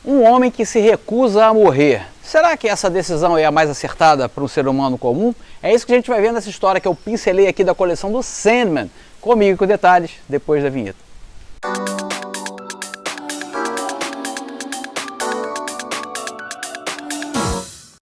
Um homem que se recusa a morrer. Será que essa decisão é a mais acertada para um ser humano comum? É isso que a gente vai ver nessa história que eu pincelei aqui da coleção do Sandman. Comigo com detalhes depois da vinheta.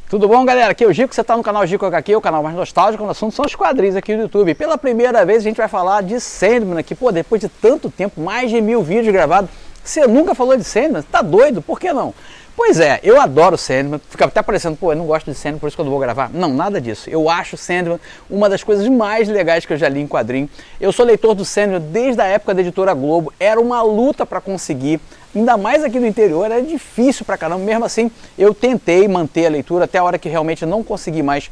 Tudo bom, galera? Aqui é o Gico, você está no canal Gico HQ, o canal mais nostálgico no assunto são os quadrinhos aqui do YouTube. Pela primeira vez a gente vai falar de Sandman aqui, pô, depois de tanto tempo, mais de 1000 vídeos gravados, você nunca falou de Sandman? Tá doido? Por que não? Pois é, eu adoro Sandman, fica até parecendo, pô, eu não gosto de Sandman, por isso que eu não vou gravar. Não, nada disso. Eu acho Sandman uma das coisas mais legais que eu já li em quadrinho. Eu sou leitor do Sandman desde a época da Editora Globo, era uma luta para conseguir, ainda mais aqui no interior, era difícil pra caramba. Mesmo assim, eu tentei manter a leitura até a hora que realmente não consegui mais,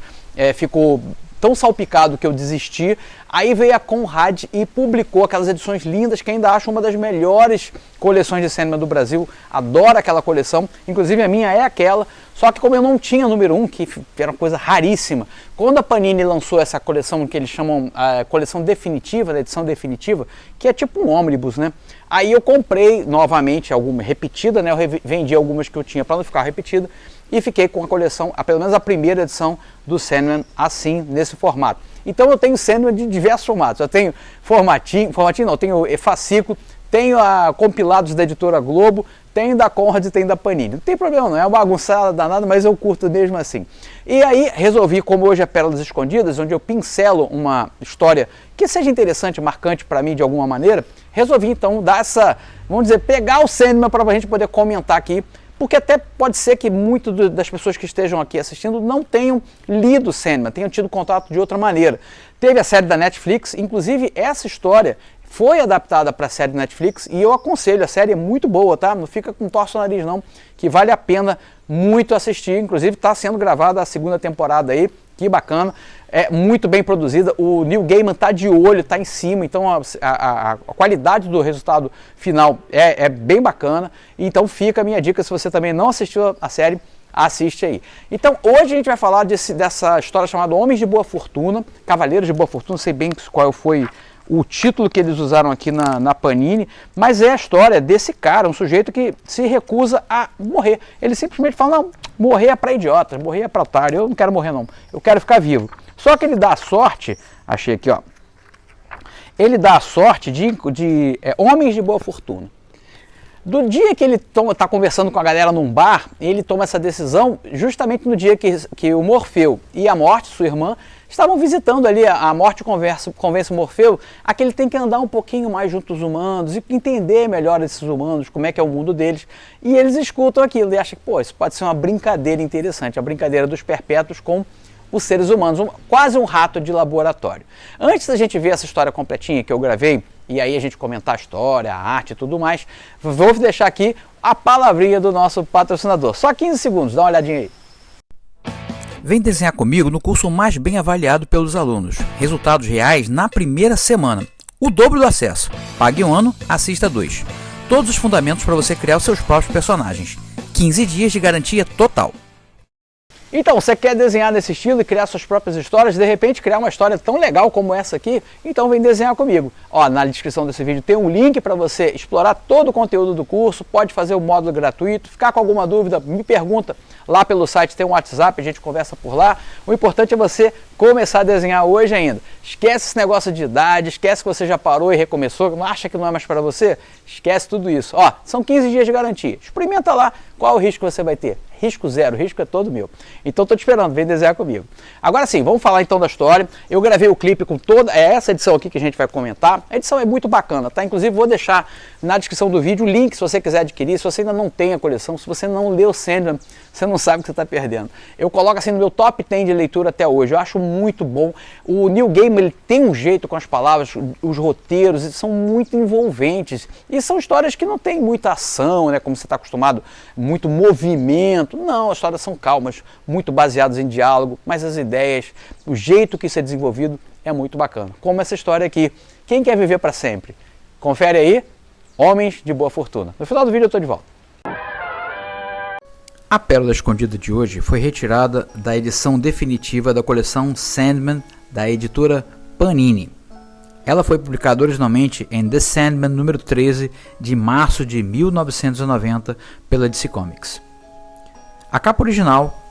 ficou tão salpicado que eu desisti. Aí veio a Conrad e publicou aquelas edições lindas que ainda acho uma das melhores coleções de Sandman do Brasil. Adoro aquela coleção, inclusive a minha é aquela, só que como eu não tinha número 1, que era uma coisa raríssima, quando a Panini lançou essa coleção que eles chamam a coleção definitiva, da edição definitiva, que é tipo um ônibus, né? Aí eu comprei novamente alguma repetida, né? Eu vendi algumas que eu tinha para não ficar repetida e fiquei com a coleção, pelo menos a primeira edição do Sandman assim, nesse formato. Então eu tenho Sandman de diversos formatos. Eu tenho formatinho não, eu tenho fascículo, tenho compilados da Editora Globo, tenho da Conrad e tenho da Panini. Não tem problema não, é uma bagunçada danada, mas eu curto mesmo assim. E aí resolvi, como hoje é Pérolas Escondidas, onde eu pincelo uma história que seja interessante, marcante para mim de alguma maneira, resolvi então dar essa, vamos dizer, pegar o Sandman para a gente poder comentar aqui, porque até pode ser que muitas das pessoas que estejam aqui assistindo não tenham lido Sandman, tenham tido contato de outra maneira. Teve a série da Netflix, inclusive essa história foi adaptada para a série da Netflix e eu aconselho, a série é muito boa, tá? Não fica com torce no nariz não, que vale a pena muito assistir, inclusive está sendo gravada a segunda temporada aí, que bacana, é muito bem produzida, o Neil Gaiman está de olho, está em cima, então a qualidade do resultado final é bem bacana, então fica a minha dica, se você também não assistiu a série, assiste aí. Então hoje a gente vai falar dessa história chamada Homens de Boa Fortuna, Cavaleiros de Boa Fortuna, não sei bem qual foi o título que eles usaram aqui na Panini, mas é a história desse cara, um sujeito que se recusa a morrer. Ele simplesmente fala, não, morrer é para idiotas, morrer é para otário, eu não quero morrer não, eu quero ficar vivo. Só que ele dá a sorte, achei aqui ó, ele dá a sorte de homens de boa fortuna. Do dia que ele está conversando com a galera num bar, ele toma essa decisão justamente no dia que o Morfeu e a Morte, sua irmã, estavam visitando ali. A Morte convence o Morfeu a que ele tem que andar um pouquinho mais junto aos humanos e entender melhor esses humanos, como é que é o mundo deles. E eles escutam aquilo e acham que, pô, isso pode ser uma brincadeira interessante, a brincadeira dos perpétuos com os seres humanos, quase um rato de laboratório. Antes da gente ver essa história completinha que eu gravei, e aí a gente comentar a história, a arte e tudo mais, vou deixar aqui a palavrinha do nosso patrocinador. Só 15 segundos, dá uma olhadinha aí. Vem desenhar comigo no curso mais bem avaliado pelos alunos. Resultados reais na primeira semana. O dobro do acesso. Pague um ano, assista 2. Todos os fundamentos para você criar os seus próprios personagens. 15 dias de garantia total. Então, você quer desenhar nesse estilo e criar suas próprias histórias, de repente criar uma história tão legal como essa aqui? Então vem desenhar comigo. Ó, na descrição desse vídeo tem um link para você explorar todo o conteúdo do curso, pode fazer o módulo gratuito, ficar com alguma dúvida, me pergunta. Lá pelo site tem um WhatsApp, a gente conversa por lá. O importante é você começar a desenhar hoje ainda. Esquece esse negócio de idade, esquece que você já parou e recomeçou, acha que não é mais para você? Esquece tudo isso. Ó, são 15 dias de garantia. Experimenta lá qual o risco que você vai ter. Risco zero, o risco é todo meu. Então estou te esperando, vem desenhar comigo. Agora sim, vamos falar então da história. Eu gravei o clipe com toda essa edição aqui que a gente vai comentar. A edição é muito bacana, tá? Inclusive vou deixar na descrição do vídeo o link se você quiser adquirir. Se você ainda não tem a coleção, se você não leu Sandman, você não sabe o que você está perdendo. Eu coloco assim no meu top 10 de leitura até hoje. Eu acho muito bom. O Neil Gaiman, ele tem um jeito com as palavras, os roteiros, eles são muito envolventes. E são histórias que não tem muita ação, né? Como você está acostumado, muito movimento. Não, as histórias são calmas, muito baseadas em diálogo, mas as ideias, o jeito que isso é desenvolvido é muito bacana. Como essa história aqui. Quem quer viver para sempre? Confere aí, Homens de Boa Fortuna. No final do vídeo eu estou de volta. A Pérola Escondida de hoje foi retirada da edição definitiva da coleção Sandman da editora Panini. Ela foi publicada originalmente em The Sandman número 13 de março de 1990 pela DC Comics. A capa original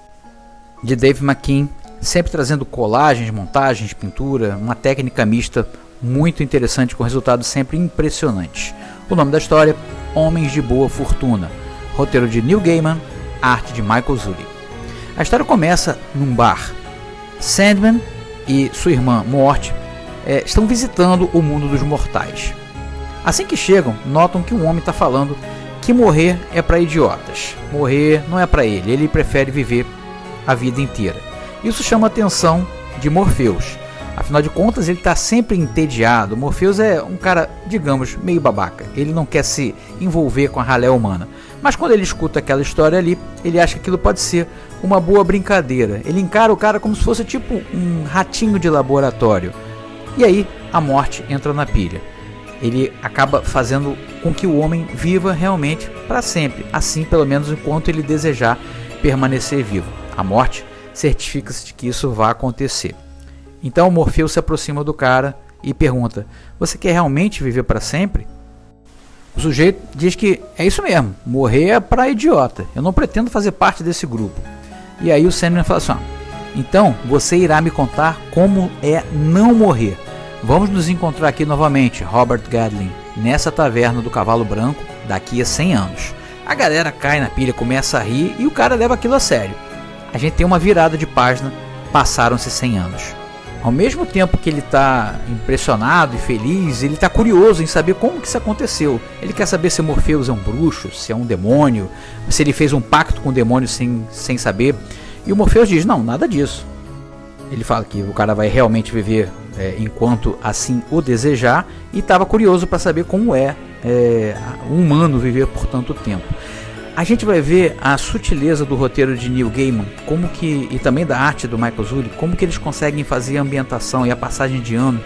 de Dave McKean, sempre trazendo colagens, montagens, pintura, uma técnica mista muito interessante com resultados sempre impressionantes. O nome da história, Homens de Boa Fortuna, roteiro de Neil Gaiman, arte de Michael Zulli. A história começa num bar. Sandman e sua irmã Morte estão visitando o mundo dos mortais. Assim que chegam, notam que um homem está falando que morrer é para idiotas. Morrer não é para ele, ele prefere viver a vida inteira. Isso chama a atenção de Morpheus. Afinal de contas, ele está sempre entediado. Morpheus é um cara, digamos, meio babaca. Ele não quer se envolver com a ralé humana. Mas quando ele escuta aquela história ali, ele acha que aquilo pode ser uma boa brincadeira. Ele encara o cara como se fosse tipo um ratinho de laboratório. E aí, a morte entra na pilha. Ele acaba fazendo com que o homem viva realmente para sempre. Assim, pelo menos, enquanto ele desejar permanecer vivo. A morte certifica-se de que isso vai acontecer. Então Morpheus se aproxima do cara e pergunta: você quer realmente viver para sempre? O sujeito diz que é isso mesmo, morrer é para idiota, eu não pretendo fazer parte desse grupo. E aí o Sandman fala assim: então você irá me contar como é não morrer. Vamos nos encontrar aqui novamente, Robert Gadlin, nessa taverna do Cavalo Branco daqui a 100 anos. A galera cai na pilha, começa a rir e o cara leva aquilo a sério. A gente tem uma virada de página, passaram-se 100 anos. Ao mesmo tempo que ele está impressionado e feliz, ele está curioso em saber como que isso aconteceu. Ele quer saber se Morpheus é um bruxo, se é um demônio, se ele fez um pacto com o demônio sem saber. E o Morpheus diz: não, nada disso. Ele fala que o cara vai realmente viver enquanto assim o desejar, e estava curioso para saber como um humano viver por tanto tempo. A gente vai ver a sutileza do roteiro de Neil Gaiman, e também da arte do Michael Zulli, como que eles conseguem fazer a ambientação e a passagem de ano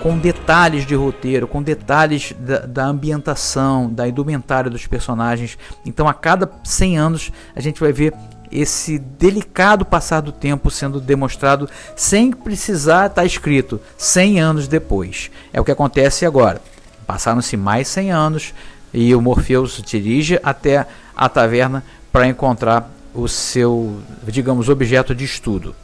com detalhes de roteiro, com detalhes da ambientação, da indumentária dos personagens. Então a cada 100 anos a gente vai ver esse delicado passar do tempo sendo demonstrado sem precisar estar escrito 100 anos depois. É o que acontece agora. Passaram-se mais 100 anos e o Morpheus dirige até a taverna para encontrar o seu, digamos, objeto de estudo.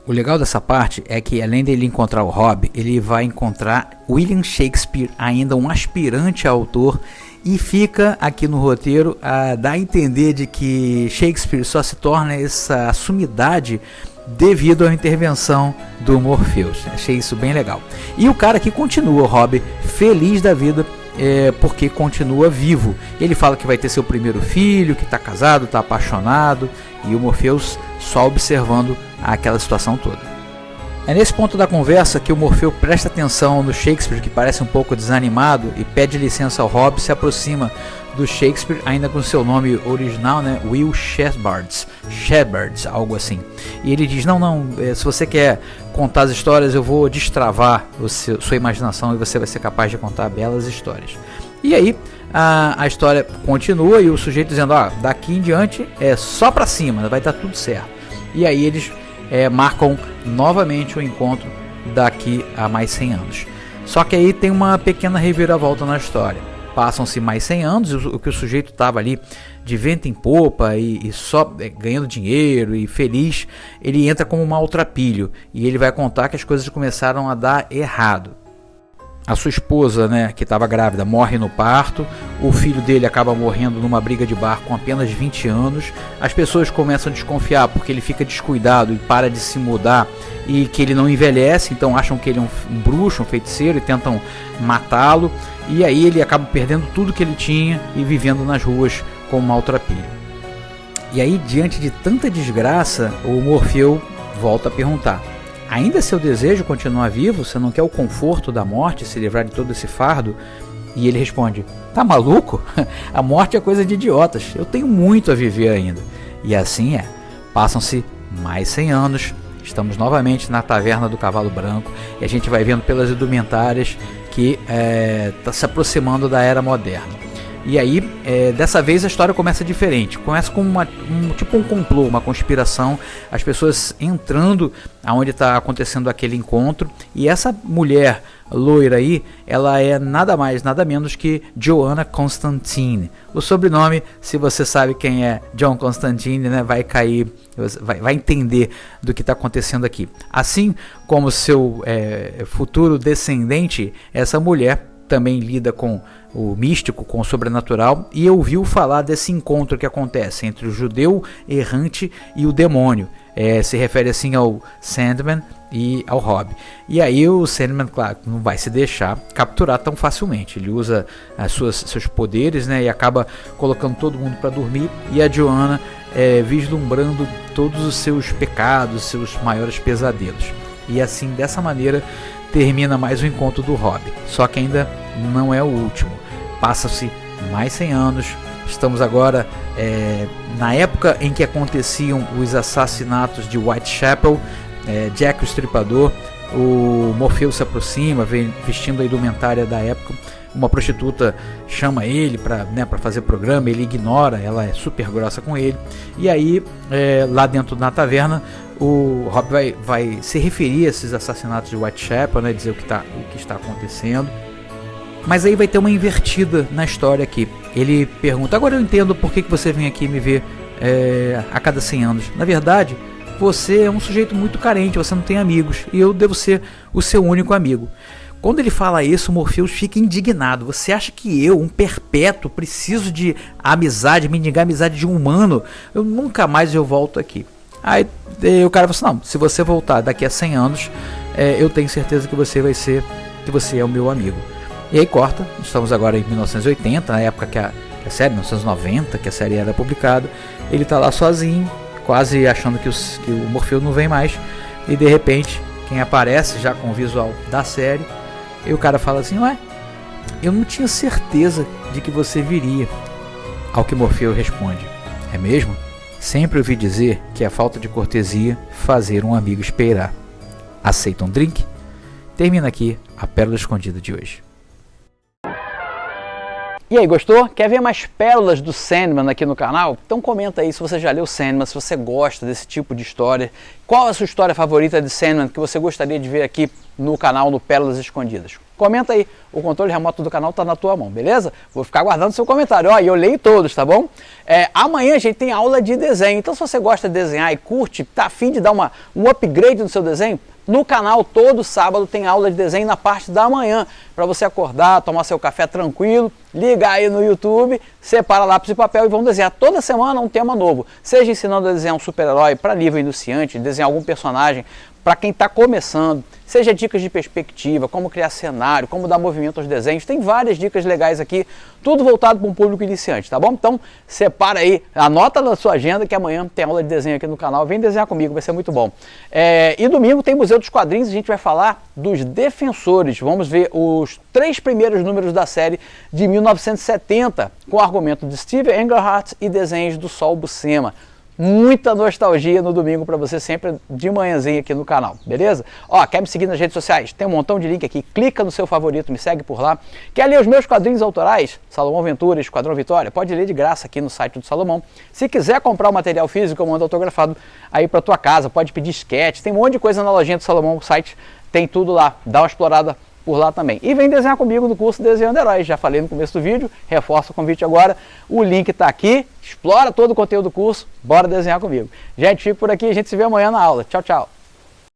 O legal dessa parte é que, além dele encontrar o Rob, ele vai encontrar William Shakespeare, ainda um aspirante a autor, e fica aqui no roteiro a dar a entender de que Shakespeare só se torna essa sumidade devido à intervenção do Morpheus. Achei isso bem legal. E o cara aqui continua, o Rob, feliz da vida, porque continua vivo. Ele fala que vai ter seu primeiro filho, que está casado, está apaixonado, e o Morpheus só observando aquela situação toda. É nesse ponto da conversa que o Morpheus presta atenção no Shakespeare, que parece um pouco desanimado, e pede licença ao Rob, se aproxima do Shakespeare, ainda com seu nome original, né? Will Shepherd, algo assim. E ele diz: não, se você quer contar as histórias, eu vou destravar sua imaginação e você vai ser capaz de contar belas histórias. E aí a história continua e o sujeito dizendo: daqui em diante é só pra cima, vai dar tudo certo. E aí eles marcam novamente o encontro daqui a mais 100 anos. Só que aí tem uma pequena reviravolta na história. Passam-se mais 100 anos, o que o sujeito estava ali de vento em popa e só ganhando dinheiro e feliz, ele entra como um maltrapilho e ele vai contar que as coisas começaram a dar errado. A sua esposa, né, que estava grávida, morre no parto, o filho dele acaba morrendo numa briga de bar com apenas 20 anos, as pessoas começam a desconfiar porque ele fica descuidado e para de se mudar e que ele não envelhece, então acham que ele é um bruxo, um feiticeiro e tentam matá-lo, e aí ele acaba perdendo tudo que ele tinha e vivendo nas ruas como maltrapilho. E aí, diante de tanta desgraça, o Morfeu volta a perguntar: ainda seu desejo continuar vivo? Você não quer o conforto da morte, se livrar de todo esse fardo? E ele responde: tá maluco? A morte é coisa de idiotas, eu tenho muito a viver ainda. E assim é. Passam-se mais 100 anos, estamos novamente na taverna do Cavalo Branco e a gente vai vendo pelas indumentárias que está se aproximando da era moderna. E aí, dessa vez a história começa diferente. Começa com tipo um complô, uma conspiração. As pessoas entrando aonde está acontecendo aquele encontro. E essa mulher loira aí, ela é nada mais, nada menos que Joanna Constantine. O sobrenome, se você sabe quem é John Constantine, né, vai cair, vai entender do que está acontecendo aqui. Assim como seu futuro descendente, essa mulher também lida com o místico, com o sobrenatural, e ouviu falar desse encontro que acontece entre o judeu errante e o demônio. Se refere assim ao Sandman e ao Hobbit. E aí o Sandman, claro, não vai se deixar capturar tão facilmente. Ele usa seus poderes, né, e acaba colocando todo mundo para dormir, e a Joanna vislumbrando todos os seus pecados, seus maiores pesadelos. E assim, dessa maneira, termina mais um encontro do Hobbit. Só que ainda não é o último. Passa-se mais 100 anos. Estamos agora na época em que aconteciam os assassinatos de Whitechapel. Jack o Estripador, o Morfeu se aproxima, vem vestindo a indumentária da época. Uma prostituta chama ele para fazer programa, ele ignora, ela é super grossa com ele. E aí, lá dentro da taverna, o Rob vai se referir a esses assassinatos de Whitechapel, né, dizer o que está acontecendo. Mas aí vai ter uma invertida na história aqui. Ele pergunta: agora eu entendo por que você vem aqui me ver a cada 100 anos. Na verdade, você é um sujeito muito carente, você não tem amigos, e eu devo ser o seu único amigo. Quando ele fala isso, o Morpheus fica indignado. Você acha que eu, um perpétuo, preciso de amizade, mendigar a amizade de um humano? Eu nunca mais volto aqui. Aí o cara fala assim: não, se você voltar daqui a 100 anos, eu tenho certeza que você é o meu amigo. E aí corta, estamos agora em 1980, na época que a série, 1990, que a série era publicada. Ele está lá sozinho, quase achando que o Morfeu não vem mais, e de repente, quem aparece já com o visual da série, e o cara fala assim: ué, eu não tinha certeza de que você viria. Ao que Morfeu responde: é mesmo? Sempre ouvi dizer que é falta de cortesia fazer um amigo esperar. Aceita um drink? Termina aqui a Pérola Escondida de hoje. E aí, gostou? Quer ver mais pérolas do Sandman aqui no canal? Então comenta aí se você já leu Sandman, se você gosta desse tipo de história. Qual é a sua história favorita de Sandman que você gostaria de ver aqui no canal no Pérolas Escondidas? Comenta aí, o controle remoto do canal está na tua mão, beleza? Vou ficar aguardando seu comentário, e eu leio todos, tá bom? Amanhã a gente tem aula de desenho, então se você gosta de desenhar e curte, tá afim de dar um upgrade no seu desenho, no canal todo sábado tem aula de desenho na parte da manhã, para você acordar, tomar seu café tranquilo, ligar aí no YouTube, separa lápis e papel e vamos desenhar toda semana um tema novo, seja ensinando a desenhar um super-herói para nível iniciante, desenhar algum personagem para quem está começando, seja dicas de perspectiva, como criar cenário, como dar movimento aos desenhos, tem várias dicas legais aqui, tudo voltado para um público iniciante, tá bom? Então separa aí, anota na sua agenda que amanhã tem aula de desenho aqui no canal, vem desenhar comigo, vai ser muito bom. E domingo tem Museu dos Quadrinhos, a gente vai falar dos Defensores, vamos ver os 3 primeiros números da série de 1970, com o argumento de Steve Englehart e desenhos do Sol Buscema. Muita nostalgia no domingo para você, sempre de manhãzinha aqui no canal, beleza? Quer me seguir nas redes sociais? Tem um montão de link aqui, clica no seu favorito, me segue por lá. Quer ler os meus quadrinhos autorais? Salomão Ventura, Esquadrão Vitória? Pode ler de graça aqui no site do Salomão. Se quiser comprar o material físico, eu mando autografado aí para tua casa, pode pedir sketch, tem um monte de coisa na lojinha do Salomão, o site tem tudo lá, dá uma explorada por lá também. E vem desenhar comigo no curso Desenhando Heróis, já falei no começo do vídeo, reforço o convite agora, o link está aqui, explora todo o conteúdo do curso, bora desenhar comigo. Gente, fico por aqui, a gente se vê amanhã na aula. Tchau, tchau.